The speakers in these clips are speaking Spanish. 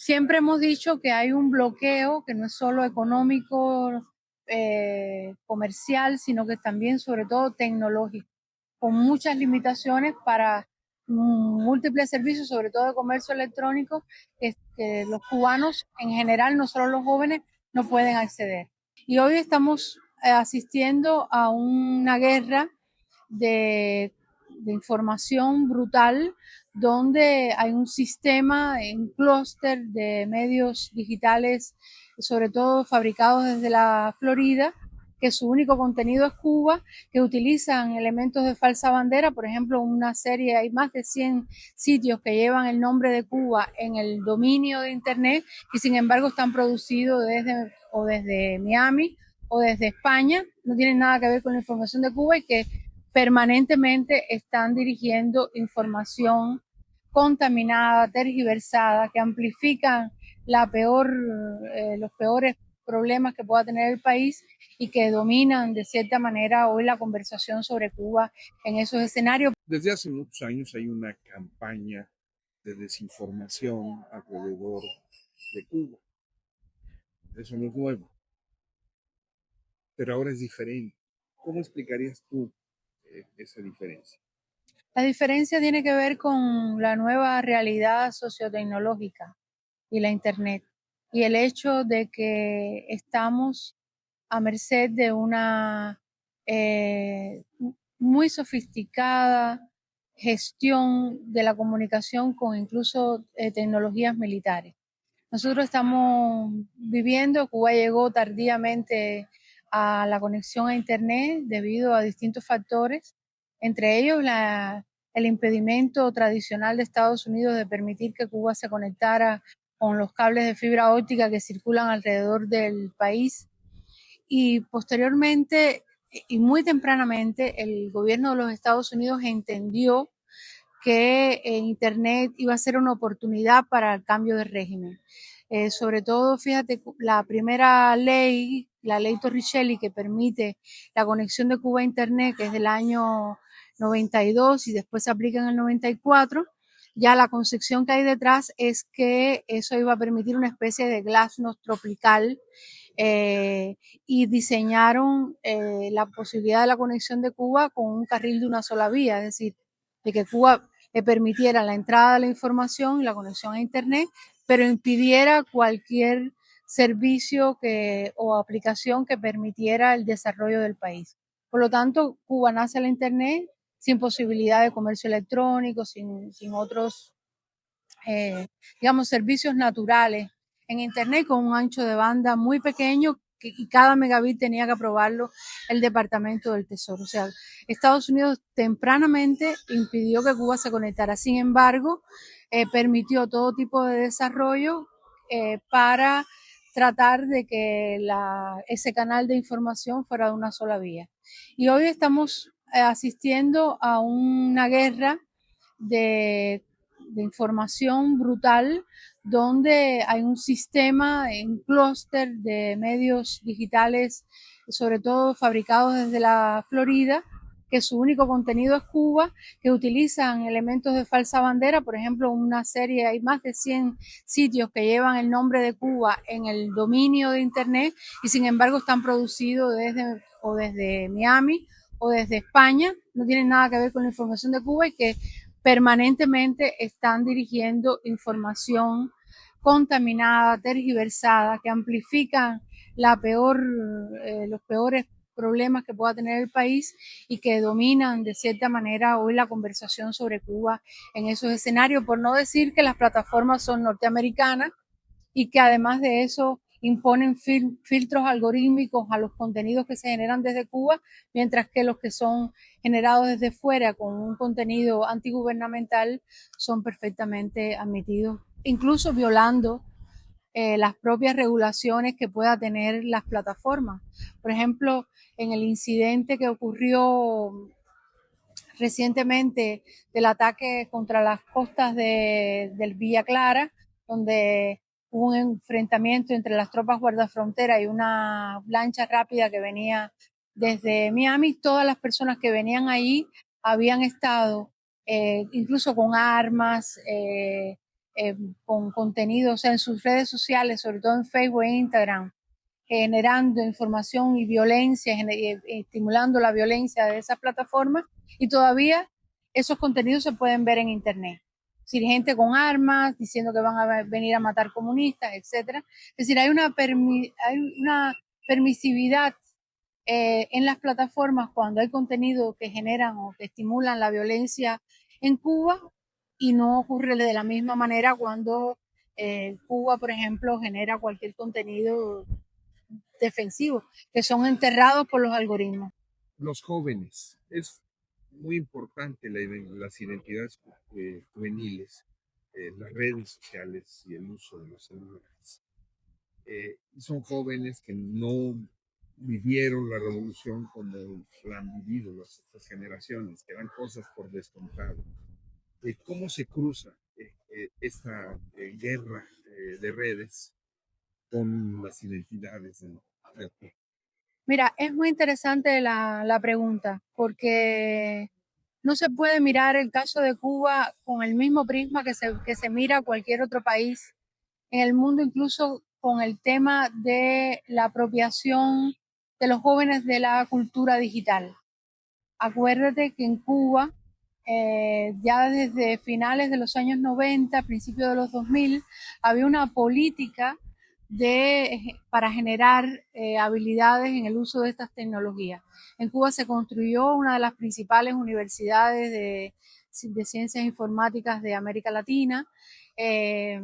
Siempre hemos dicho que hay un bloqueo que no es solo económico, comercial, sino que también, sobre todo, tecnológico, con muchas limitaciones para múltiples servicios, sobre todo de comercio electrónico, que los cubanos en general, no solo los jóvenes, no pueden acceder. Y hoy estamos asistiendo a una guerra de, de información brutal, donde hay un sistema, un clúster de medios digitales, sobre todo fabricados desde la Florida, que su único contenido es Cuba, que utilizan elementos de falsa bandera. Por ejemplo, una serie, hay más de 100 sitios que llevan el nombre de Cuba en el dominio de Internet y sin embargo están producidos desde Miami o desde España, no tienen nada que ver con la información de Cuba y que permanentemente están dirigiendo información contaminada, tergiversada, que amplifican los peores problemas que pueda tener el país y que dominan de cierta manera hoy la conversación sobre Cuba en esos escenarios. Desde hace muchos años hay una campaña de desinformación alrededor de Cuba. Eso no es nuevo, pero ahora es diferente. ¿Cómo explicarías tú esa diferencia? La diferencia tiene que ver con la nueva realidad sociotecnológica y la Internet y el hecho de que estamos a merced de una eh, muy sofisticada gestión de la comunicación con incluso tecnologías militares. Nosotros estamos viviendo, Cuba llegó tardíamente a la conexión a Internet debido a distintos factores, entre ellos el impedimento tradicional de Estados Unidos de permitir que Cuba se conectara con los cables de fibra óptica que circulan alrededor del país. Y posteriormente y muy tempranamente el gobierno de los Estados Unidos entendió que Internet iba a ser una oportunidad para el cambio de régimen. Sobre todo, fíjate, la primera ley, la ley Torricelli, que permite la conexión de Cuba a Internet, que es del año 92 y después se aplica en el 94, ya la concepción que hay detrás es que eso iba a permitir una especie de glasnost tropical, eh, y diseñaron la posibilidad de la conexión de Cuba con un carril de una sola vía, es decir, de que Cuba le permitiera la entrada de la información y la conexión a Internet, pero impidiera cualquier servicio o aplicación que permitiera el desarrollo del país. Por lo tanto, Cuba nace la Internet sin posibilidad de comercio electrónico, sin otros, eh, digamos, servicios naturales en Internet con un ancho de banda muy pequeño y cada megabit tenía que aprobarlo el Departamento del Tesoro. O sea, Estados Unidos tempranamente impidió que Cuba se conectara. Sin embargo, permitió todo tipo de desarrollo para tratar de que ese canal de información fuera de una sola vía. Y hoy estamos asistiendo a una guerra de de información brutal, donde hay un sistema, un clúster de medios digitales, sobre todo fabricados desde la Florida, que su único contenido es Cuba, que utilizan elementos de falsa bandera. Por ejemplo, una serie, hay más de 100 sitios que llevan el nombre de Cuba en el dominio de Internet y sin embargo están producidos desde Miami o desde España, no tienen nada que ver con la información de Cuba y que permanentemente están dirigiendo información contaminada, tergiversada, que amplifican los peores problemas que pueda tener el país y que dominan de cierta manera hoy la conversación sobre Cuba en esos escenarios, por no decir que las plataformas son norteamericanas y que además de eso imponen filtros algorítmicos a los contenidos que se generan desde Cuba, mientras que los que son generados desde fuera con un contenido antigubernamental son perfectamente admitidos, incluso violando las propias regulaciones que pueda tener las plataformas. Por ejemplo, en el incidente que ocurrió recientemente del ataque contra las costas del Villa Clara, donde hubo un enfrentamiento entre las tropas guardafrontera y una lancha rápida que venía desde Miami. Todas las personas que venían ahí habían estado incluso con armas, con contenido, o sea, en sus redes sociales, sobre todo en Facebook e Instagram, generando información y violencia, estimulando la violencia de esas plataformas, y todavía esos contenidos se pueden ver en Internet. Es decir, gente con armas diciendo que van a venir a matar comunistas, etcétera. Es decir, hay una permisividad en las plataformas cuando hay contenido que generan o que estimulan la violencia en Cuba, y no ocurre de la misma manera cuando Cuba, por ejemplo, genera cualquier contenido defensivos, que son enterrados por los algoritmos. Los jóvenes, es muy importante las identidades juveniles, las redes sociales y el uso de los celulares. Son jóvenes que no vivieron la revolución como la han vivido estas generaciones, que dan cosas por descontado. ¿Cómo se cruza esta guerra de redes con las identidades del Mira, es muy interesante la pregunta, porque no se puede mirar el caso de Cuba con el mismo prisma que se mira cualquier otro país en el mundo, incluso con el tema de la apropiación de los jóvenes de la cultura digital. Acuérdate que en Cuba, ya desde finales de los años 90, principios de los 2000, había una política para generar habilidades en el uso de estas tecnologías. En Cuba se construyó una de las principales universidades de ciencias informáticas de América Latina. Eh,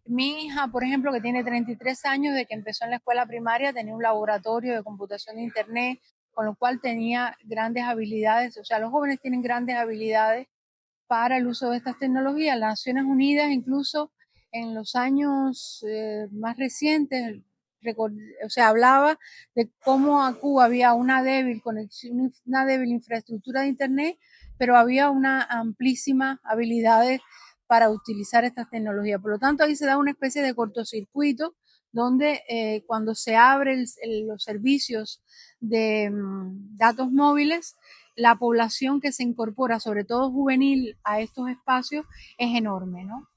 Mi hija, por ejemplo, que tiene 33 años, de que empezó en la escuela primaria, tenía un laboratorio de computación de Internet, con lo cual tenía grandes habilidades. O sea, los jóvenes tienen grandes habilidades para el uso de estas tecnologías. Las Naciones Unidas, incluso en los años más recientes, o sea, hablaba de cómo a Cuba había una débil conexión, una débil infraestructura de Internet, pero había una amplísima habilidades para utilizar estas tecnologías. Por lo tanto, ahí se da una especie de cortocircuito donde cuando se abren los servicios de datos móviles, la población que se incorpora, sobre todo juvenil, a estos espacios es enorme, ¿no?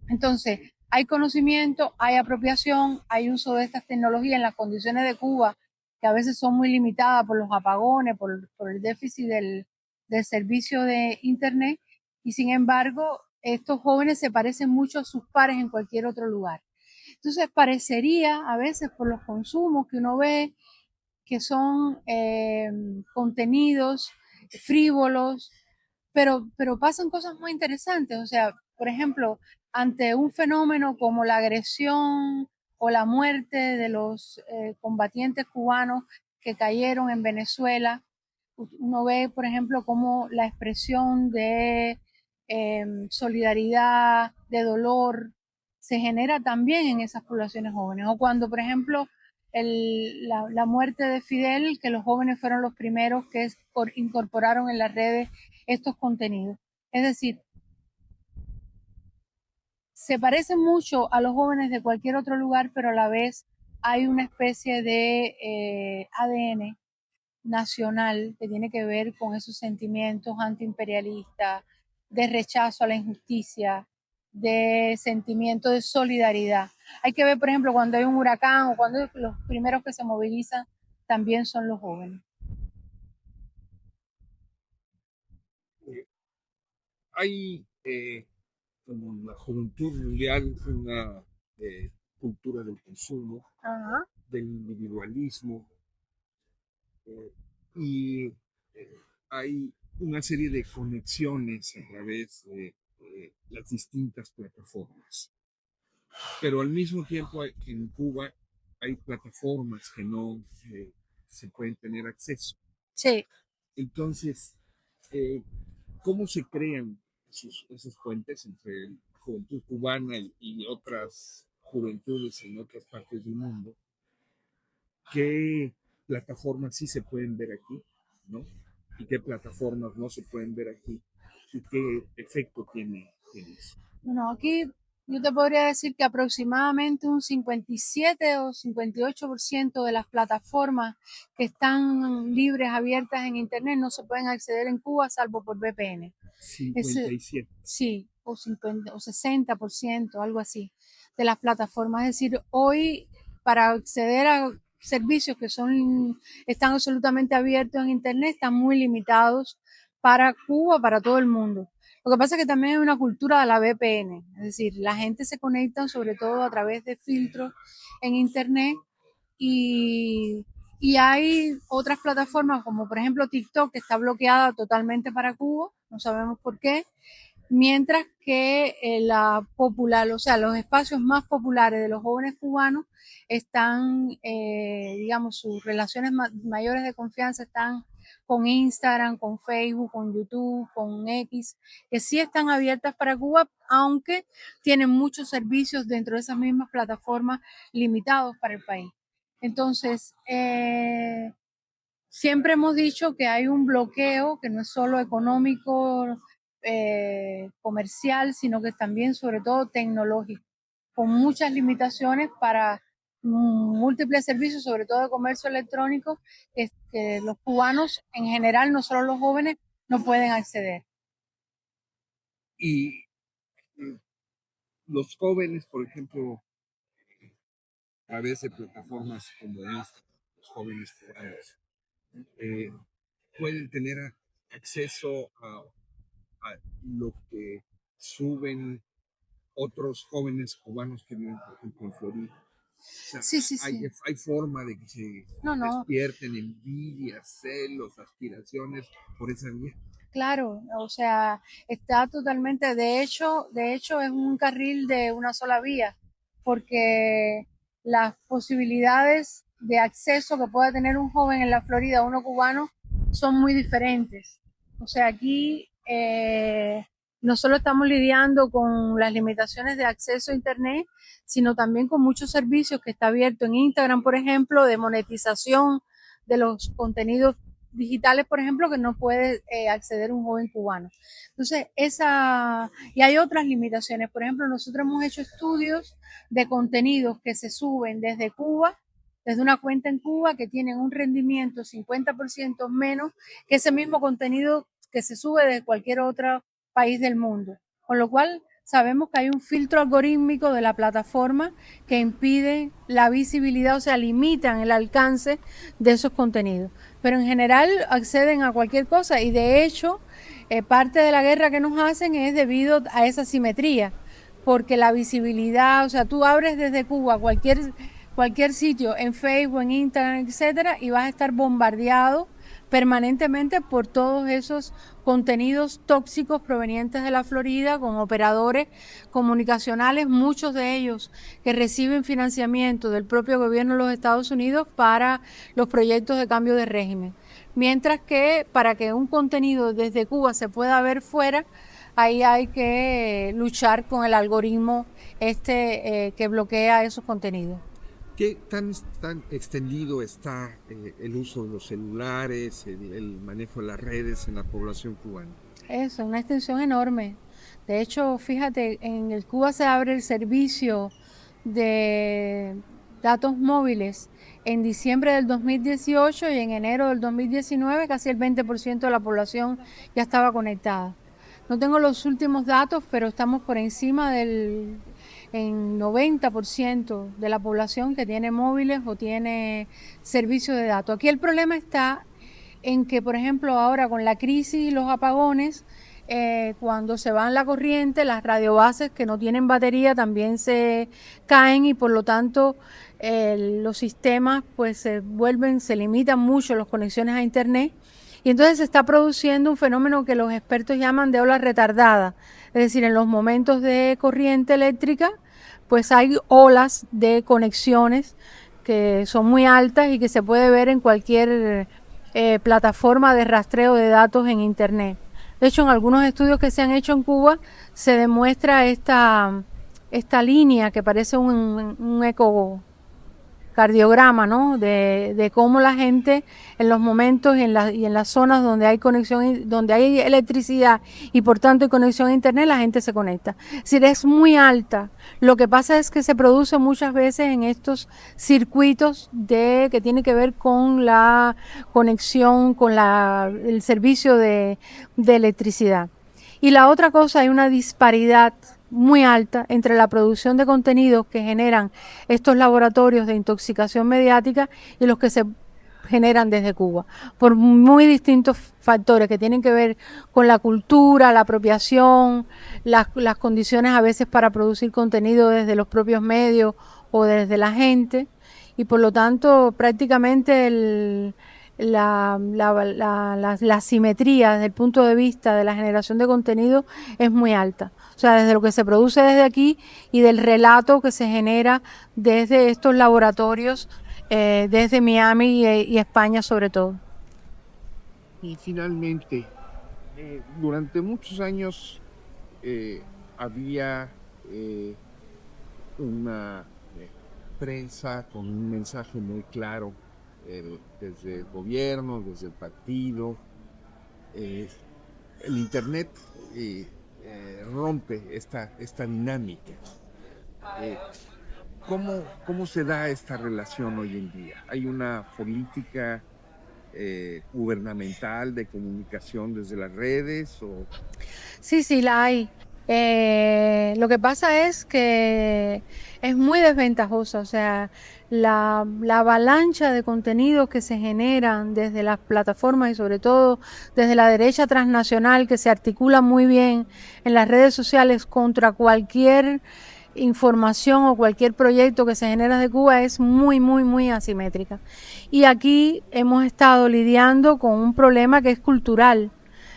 Entonces, hay conocimiento, hay apropiación, hay uso de estas tecnologías en las condiciones de Cuba, que a veces son muy limitadas por los apagones, por el déficit del servicio de Internet, y sin embargo, estos jóvenes se parecen mucho a sus pares en cualquier otro lugar. Entonces, parecería a veces por los consumos que uno ve que son contenidos frívolos, pero pasan cosas muy interesantes. O sea, por ejemplo, ante un fenómeno como la agresión o la muerte de los combatientes cubanos que cayeron en Venezuela, uno ve, por ejemplo, cómo la expresión de solidaridad, de dolor, se genera también en esas poblaciones jóvenes. O cuando, por ejemplo, la muerte de Fidel, que los jóvenes fueron los primeros que incorporaron en las redes estos contenidos. Es decir, se parecen mucho a los jóvenes de cualquier otro lugar, pero a la vez hay una especie de ADN nacional que tiene que ver con esos sentimientos antiimperialistas, de rechazo a la injusticia, de sentimiento de solidaridad. Hay que ver, por ejemplo, cuando hay un huracán o cuando los primeros que se movilizan también son los jóvenes. Hay como en la juventud mundial una cultura del consumo, Ajá. del individualismo, y hay una serie de conexiones a través de las distintas plataformas. Pero al mismo tiempo en Cuba hay plataformas que no se pueden tener acceso. Sí. Entonces, ¿cómo se crean esos puentes entre juventud cubana y otras juventudes en otras partes del mundo? ¿Qué plataformas sí se pueden ver aquí, ¿no? ¿Y qué plataformas no se pueden ver aquí? ¿Y qué efecto tiene eso? Bueno, aquí yo te podría decir que aproximadamente un 57 o 58% de las plataformas que están libres, abiertas en Internet, no se pueden acceder en Cuba salvo por VPN. Es, 57. sí, o 50 o 60%, algo así, de las plataformas. Es decir, hoy para acceder a servicios que están absolutamente abiertos en Internet, están muy limitados para Cuba, para todo el mundo. Lo que pasa es que también hay una cultura de la VPN, es decir, la gente se conecta sobre todo a través de filtros en Internet y, y hay otras plataformas como por ejemplo TikTok que está bloqueada totalmente para Cuba, no sabemos por qué, mientras que o sea, los espacios más populares de los jóvenes cubanos están, digamos, sus relaciones mayores de confianza están con Instagram, con Facebook, con YouTube, con X, que sí están abiertas para Cuba, aunque tienen muchos servicios dentro de esas mismas plataformas limitados para el país. Entonces, siempre hemos dicho que hay un bloqueo que no es solo económico, comercial, sino que también sobre todo tecnológico, con muchas limitaciones para múltiples servicios, sobre todo de comercio electrónico, que los cubanos en general, no solo los jóvenes, no pueden acceder. Y los jóvenes, por ejemplo, a través de plataformas como esta, los jóvenes cubanos, pueden tener acceso a lo que suben otros jóvenes cubanos que viven, por ejemplo, en Florida. O sea, Sí, sí, hay, sí. hay forma de que se No, no. despierten envidias, celos, aspiraciones por esa vía. Claro, o sea, está totalmente, de hecho es un carril de una sola vía, porque las posibilidades de acceso que pueda tener un joven en la Florida, uno cubano, son muy diferentes. O sea, aquí no solo estamos lidiando con las limitaciones de acceso a Internet, sino también con muchos servicios que está abierto en Instagram, por ejemplo, de monetización de los contenidos digitales, por ejemplo, que no puede acceder un joven cubano. Entonces, y hay otras limitaciones. Por ejemplo, nosotros hemos hecho estudios de contenidos que se suben desde Cuba, desde una cuenta en Cuba, que tienen un rendimiento 50% menos que ese mismo contenido que se sube de cualquier otro país del mundo. Con lo cual, sabemos que hay un filtro algorítmico de la plataforma que impide la visibilidad, o sea, limitan el alcance de esos contenidos. Pero en general acceden a cualquier cosa y de hecho parte de la guerra que nos hacen es debido a esa simetría, porque la visibilidad, o sea, tú abres desde Cuba cualquier sitio en Facebook, en Instagram, etcétera, y vas a estar bombardeado permanentemente por todos esos contenidos tóxicos provenientes de la Florida con operadores comunicacionales, muchos de ellos que reciben financiamiento del propio gobierno de los Estados Unidos para los proyectos de cambio de régimen. Mientras que para que un contenido desde Cuba se pueda ver fuera, ahí hay que luchar con el algoritmo que bloquea esos contenidos. ¿Qué tan extendido está el uso de los celulares, el manejo de las redes en la población cubana? Eso, una extensión enorme. De hecho, fíjate, en el Cuba se abre el servicio de datos móviles en diciembre del 2018 y en enero del 2019 casi el 20% de la población ya estaba conectada. No tengo los últimos datos, pero estamos por encima del 90% de la población que tiene móviles o tiene servicio de datos. Aquí el problema está en que, por ejemplo, ahora con la crisis y los apagones, cuando se va la corriente, las radiobases que no tienen batería también se caen y por lo tanto los sistemas pues se limitan mucho las conexiones a internet y entonces se está produciendo un fenómeno que los expertos llaman de ola retardada, es decir, en los momentos de corriente eléctrica pues hay olas de conexiones que son muy altas y que se puede ver en cualquier plataforma de rastreo de datos en Internet. De hecho, en algunos estudios que se han hecho en Cuba se demuestra esta línea que parece un ecocardiograma, ¿no? De cómo la gente en los momentos y en las zonas donde hay conexión, donde hay electricidad y por tanto hay conexión a internet, la gente se conecta. Es decir, es muy alta. Lo que pasa es que se produce muchas veces en estos circuitos que tiene que ver con la conexión, con el servicio de electricidad. Y la otra cosa, hay una disparidad muy alta entre la producción de contenidos que generan estos laboratorios de intoxicación mediática y los que se generan desde Cuba, por muy distintos factores que tienen que ver con la cultura, la apropiación, las condiciones a veces para producir contenido desde los propios medios o desde la gente, y por lo tanto prácticamente la simetría desde el punto de vista de la generación de contenido es muy alta. O sea, desde lo que se produce desde aquí y del relato que se genera desde estos laboratorios, desde Miami y España sobre todo. Y finalmente, durante muchos años había una prensa con un mensaje muy claro desde el gobierno, desde el partido. El Internet rompe esta dinámica. ¿Cómo se da esta relación hoy en día? ¿Hay una política gubernamental de comunicación desde las redes? Sí, sí, la hay. Lo que pasa es que es muy desventajosa, o sea, la avalancha de contenidos que se generan desde las plataformas y sobre todo desde la derecha transnacional que se articula muy bien en las redes sociales contra cualquier información o cualquier proyecto que se genera de Cuba es muy, muy, muy asimétrica. Y aquí hemos estado lidiando con un problema que es cultural.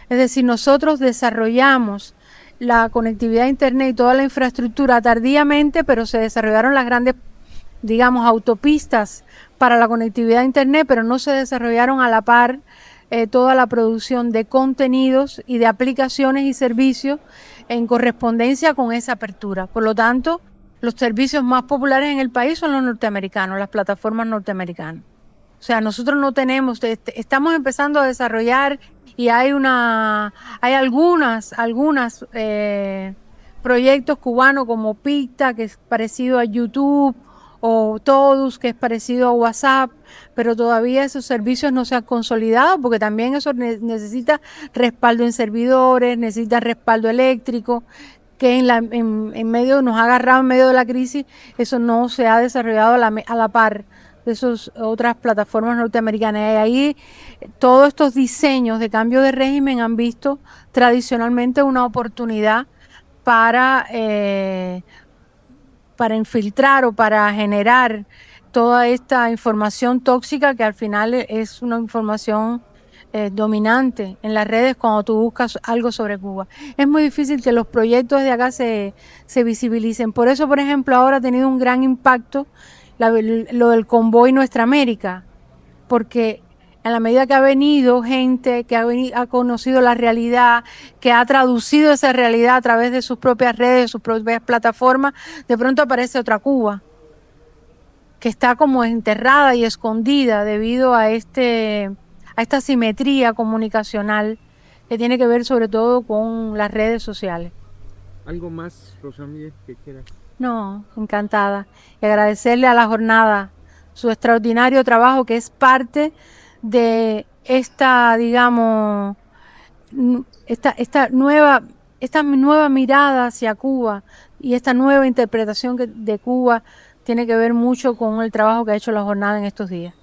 Es decir, nosotros desarrollamos la conectividad a Internet y toda la infraestructura tardíamente, pero se desarrollaron las grandes, digamos, autopistas para la conectividad a Internet, pero no se desarrollaron a la par toda la producción de contenidos y de aplicaciones y servicios en correspondencia con esa apertura. Por lo tanto, los servicios más populares en el país son los norteamericanos, las plataformas norteamericanas. O sea, nosotros no tenemos, estamos empezando a desarrollar y hay algunas proyectos cubanos como Picta, que es parecido a YouTube, o Todus, que es parecido a WhatsApp, pero todavía esos servicios no se han consolidado porque también eso necesita respaldo en servidores, necesita respaldo eléctrico, que en medio, nos ha agarrado en medio de la crisis, eso no se ha desarrollado a la par de esas otras plataformas norteamericanas. Y ahí todos estos diseños de cambio de régimen han visto tradicionalmente una oportunidad para infiltrar o para generar toda esta información tóxica que al final es una información dominante en las redes cuando tú buscas algo sobre Cuba. Es muy difícil que los proyectos de acá se visibilicen. Por eso, por ejemplo, ahora ha tenido un gran impacto lo del convoy Nuestra América, porque en la medida que ha venido gente que ha conocido la realidad, que ha traducido esa realidad a través de sus propias redes, sus propias plataformas, de pronto aparece otra Cuba, que está como enterrada y escondida debido a esta simetría comunicacional que tiene que ver sobre todo con las redes sociales. ¿Algo más, Rosa Miguel, que quieras? No, encantada. Y agradecerle a la jornada su extraordinario trabajo que es parte de esta, digamos, esta nueva mirada hacia Cuba y esta nueva interpretación de Cuba tiene que ver mucho con el trabajo que ha hecho la jornada en estos días.